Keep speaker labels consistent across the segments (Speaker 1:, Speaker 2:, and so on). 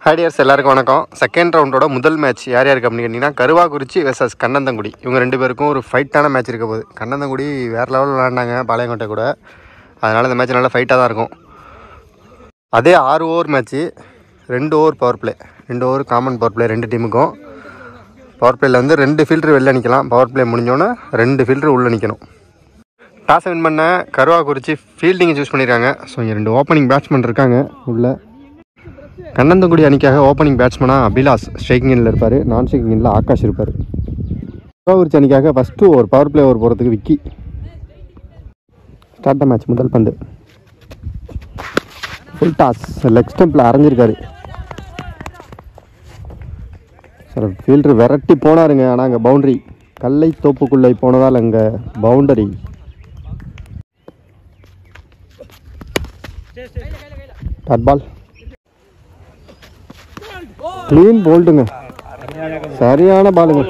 Speaker 1: ஹைடியர்ஸ் எல்லாருக்கும் வணக்கம். செகண்ட் ரவுண்டோட முதல் மேட்ச் யார் யாருக்கு அப்படின்னு கேட்டிங்கன்னா கருவாக்குறிச்சி வெர்சஸ் கண்ணந்தங்குடி. இவங்க ரெண்டு பேருக்கும் ஒரு ஃபைட்டான மேட்ச் இருக்க போகுது. கண்ணந்தங்குடி வேறு லெவலில் விளாண்டாங்க பாளையங்கோட்டை கூட, அதனால் இந்த மேட்ச் நல்லா ஃபைட்டாக தான் இருக்கும். அதே 6 over match, 2 over power play, 2 over common power play ரெண்டு டீமுக்கும். பவர் பிளேயில் வந்து 2 ஃபீல்டர் வெளில நிற்கலாம். பவர் பிளே முடிஞ்சோன்னே 2 ஃபீல்டர் உள்ளே நிற்கணும். டாஸை வின் பண்ண கருவாக்குறிச்சி ஃபீல்டிங்கை சூஸ் பண்ணியிருக்காங்க. ஸோ இங்கே 2 ஓப்பனிங் பேட்ஸ்மேன் இருக்காங்க உள்ள. கண்ணந்தங்குடி அணிக்காக ஓப்பனிங் பேட்ஸ்மனாக அபிலாஷ் ஸ்ட்ரைக்கிங் எண்ணில் இருப்பார், நான் ஸ்ட்ரைக்கிங் எண்ணில் ஆகாஷ் இருப்பார். கருவாக்குறிச்சி அணிக்காக first over power play over போகிறதுக்கு விக்கி. Start the match. முதல் பந்து ஃபுல் டாஸ், லெக் ஸ்டம்பில் அரைஞ்சிருக்காரு சார். ஃபீல்டர் விரட்டி போனாருங்க, ஆனால் அங்கே பவுண்டரி. கல்லை தோப்புக்குள்ளே போனதால் அங்கே பவுண்டரி. டாட் பால், க்ளீன் போல்டுங்க, சரியான பாலுங்க.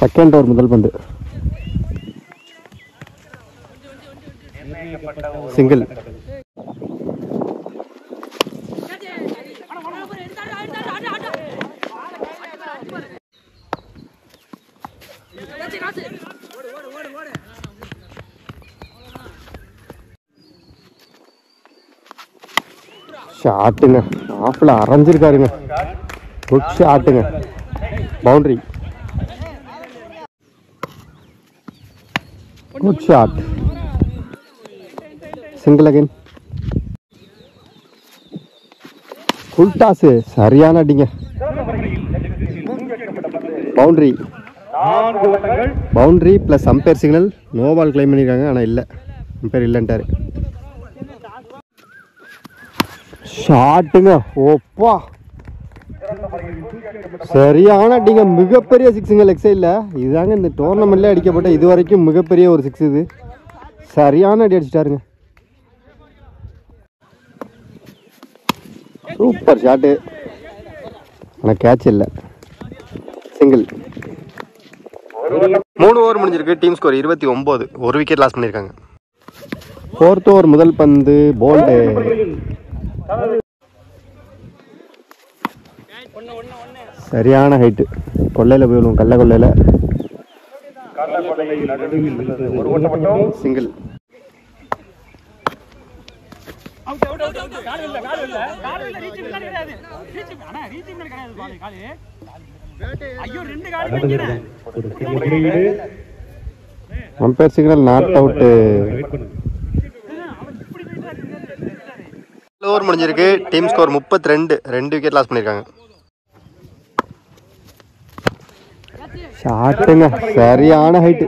Speaker 1: செகண்ட் ஓவர் முதல் பந்து சிங்கிள். ஷாட்டுங்க, ஆஃபில் அரைஞ்சிருக்காருங்க. குட் ஷாட்டுங்க, boundary. Good shot, single again. Full toss, சரியான அடிங்க, boundary. Boundary plus umpire signal. No ball claim பண்ணியிருக்காங்க, ஆனால் இல்லை, அம்பையர் இல்லைன்ட்டார். ஷாட்டுங்க, ஓப்பா சரியான அடிங்க, மிகப்பெரிய சிக்ஸுங்க லெக் சைடில். இதுதாங்க இந்த டோர்னமெண்ட்லேயே அடிக்கப்பட்ட இது வரைக்கும் மிகப்பெரிய ஒரு சிக்ஸ் இது. சரியான அடி அடிச்சிட்டாருங்க, சூப்பர் ஷாட்டு, ஆனால் கேட்ச் இல்லை, சிங்கிள். 3 ஓவர் முடிஞ்சிருக்கு. Team score 29. ஒரு விக்கெட் லாஸ் பண்ணியிருக்காங்க. 4th ஓவர் முதல் பந்து போல்டு. சரியான ஹைட்டு, கொள்ளையில் போய் விழுவும், கல்ல கொள்ளையில். Single. Umpire signal not out. Over முடிஞ்சிருக்கு. Team score 32. 2 விக்கெட் லாஸ் பண்ணியிருக்காங்க. ஷாட்டுங்க, சரியான ஹைட்டு,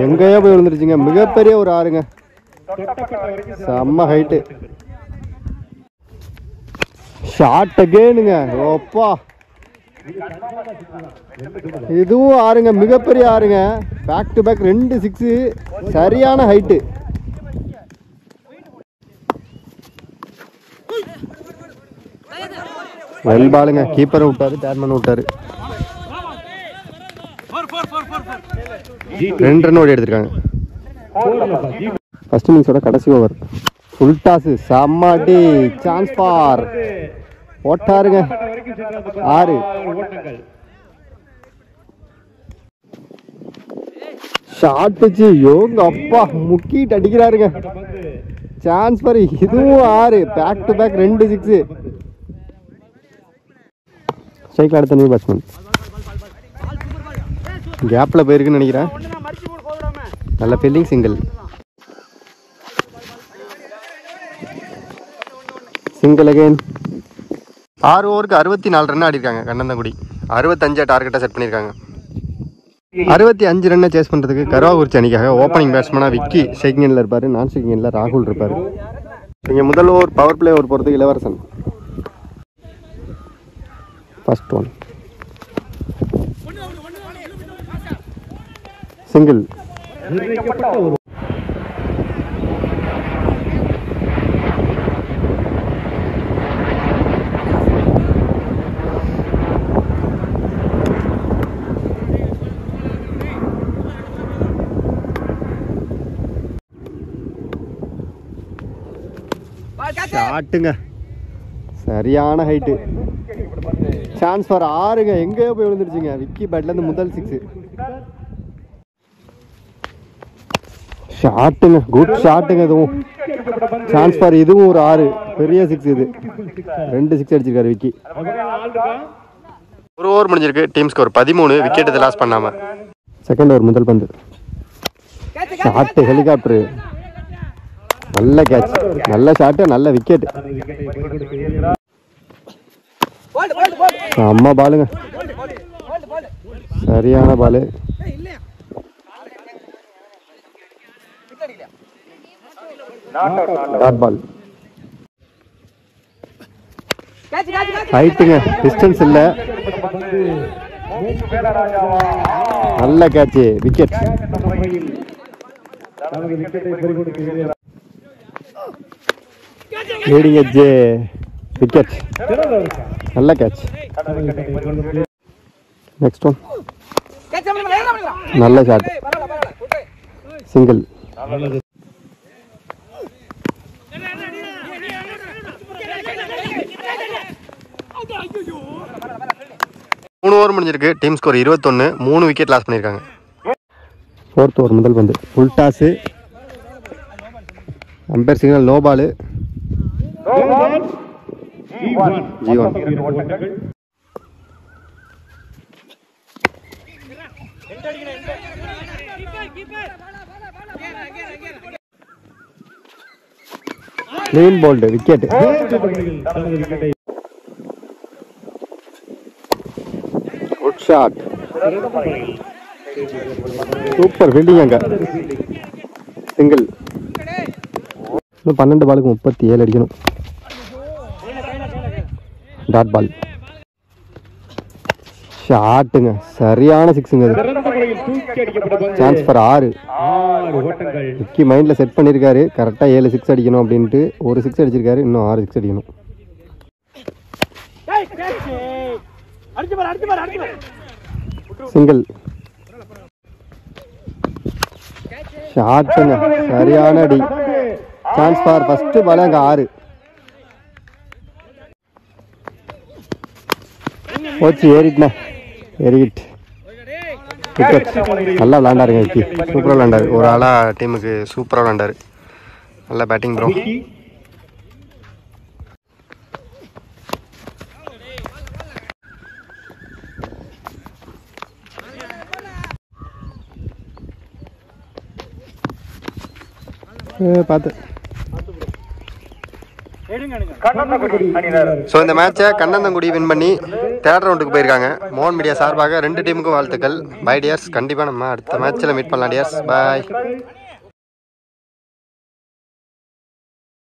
Speaker 1: எங்கேயோ போய் விழுந்துருச்சுங்க. மிகப்பெரிய ஒரு ஆறுங்க, செம்ம ஹைட்டு. ஷாட் அகேனுங்க, ஓப்பா இதுவும் ஆறுங்க, மிகப்பெரிய ஆறுங்க. பேக் டு பேக் 2 6, சரியான ஹைட்டு. வெல் பாலுங்க, கீப்பரை விட்டாரு, டேர்மன் விட்டாரு. 2 ரன் ஓடி எடுத்திருக்காங்க. ஃபர்ஸ்ட் இன்னிங்ஸோட கடைசி ஓவர். ஃபுல் டாஸ், செம்மாடி, சான்ஸ் ஃபார் போட்டாருங்க. 6. ஷாட் வச்சு யோங்க அப்பா முக்கிட்டு அடிக்கிறாருங்க. சான்ஸ் ஃபார், இதுவும் 6. Back to back 2 6. ஸ்ட்ரைக்கில் அடுத்த நியூ பேட்ஸ்மேன். கேப்பில் போயிருக்குன்னு நினைக்கிறேன். நல்ல ஃபீல்டிங், சிங்கிள். Single again. 6 ஓவருக்கு 64 ரன் ஆடிருக்காங்க கண்ணந்தங்குடி. 65 டார்கெட்டாக செட் பண்ணியிருக்காங்க. 65 ரன்னை சேஸ் பண்ணுறதுக்கு கருவாக்குறிச்சி அணிக்காக ஓப்பனிங் பேட்ஸ்மேனாக விக்கி ஸ்ட்ரைக்கிங் எண்ணில் இருப்பார், நான் ஸ்ட்ரைக்கிங் எண்ணில் ராகுல் இருப்பார். இங்கே முதல் ஓவர் பவர் பிளே ஓவர் போகிறதுக்கு இளவரசன். First one single. ஷாட்டுங்க சரியான ஹைட்டு. Chance for 6ங்க. எங்கேயோ போய் விழுந்துருச்சுங்க. விக்கி பேட்லேருந்து முதல் 6. ஷாட்டுங்க. குட் ஷாட்டுங்க. இதுவும் சான்ஸ் ஃபார். இதுவும் ஒரு 6. பெரிய 6 இது. 2 6 அடிச்சிருக்காரு விக்கி. ஒரு ஓவர் முடிஞ்சிருக்கு. Team score 13. விக்கெட் இதை லாஸ் பண்ணாமல். செகண்ட் ஓவர் முதல் பந்து. Shot helicopter. நல்ல கேட்ச். நல்ல ஷாட்டு. நல்ல விக்கெட். அம்மா பாலுங்க. சரியான பாலு. Dot ball. ஹைட்டுங்க. டிஸ்டன்ஸ் இல்ல. நல்ல catch. Wicket. Leading edge. Wicket. நல்ல கேட்ச். Next one. நல்ல ஷாட். சிங்கிள். மூணு ஓவர் முடிஞ்சிருக்கு. Team score 21. 3 விக்கெட் லாஸ் பண்ணியிருக்காங்க. ஃபோர்த் ஓவர் முதல் பந்து. Full toss. Umpire signal no ball. G1. Clean bowled. Wicket. Good shot. Super fielding அங்க. Single. இன்னும் 12 பாலுக்கு 37 அடிக்கணும். Dot ball. ஷாட்டுங்க. சரியான 6ங்க. Chance for 6. விக்கி மைண்டில் செட் பண்ணியிருக்காரு. கரெக்டாக 7 6 அடிக்கணும் அப்படின்ட்டு. ஒரு 6 அடிச்சிருக்காரு. இன்னும் 6 6 அடிக்கணும். சிங்கிள். ஷாட்டுங்க. சரியான அடி. சான்ஸ் ஃபார் ஃபர்ஸ்ட் பால் அங்கே 6. போச்சு. ஏறிட்டுண்ணே. ஏறிட். விக்கெட். நல்லா விளாண்டாருங்க விக்கி. சூப்பராக விளாண்டாரு. ஒரு ஆளாக டீமுக்கு சூப்பராக விளாண்டாரு. நல்லா பேட்டிங் ப்ரோ. பார்த்து. ஸோ இந்த மேட்சை கண்ணந்தங்குடி வின் பண்ணி 3rd ரவுண்டுக்கு போயிருக்காங்க. மோகன் மீடியா சார்பாக 2 டீமுக்கும் வாழ்த்துக்கள். Bye dears. கண்டிப்பாக நம்ம அடுத்த மேட்ச்சில் மீட் பண்ணலாம் டியர்ஸ். பாய்.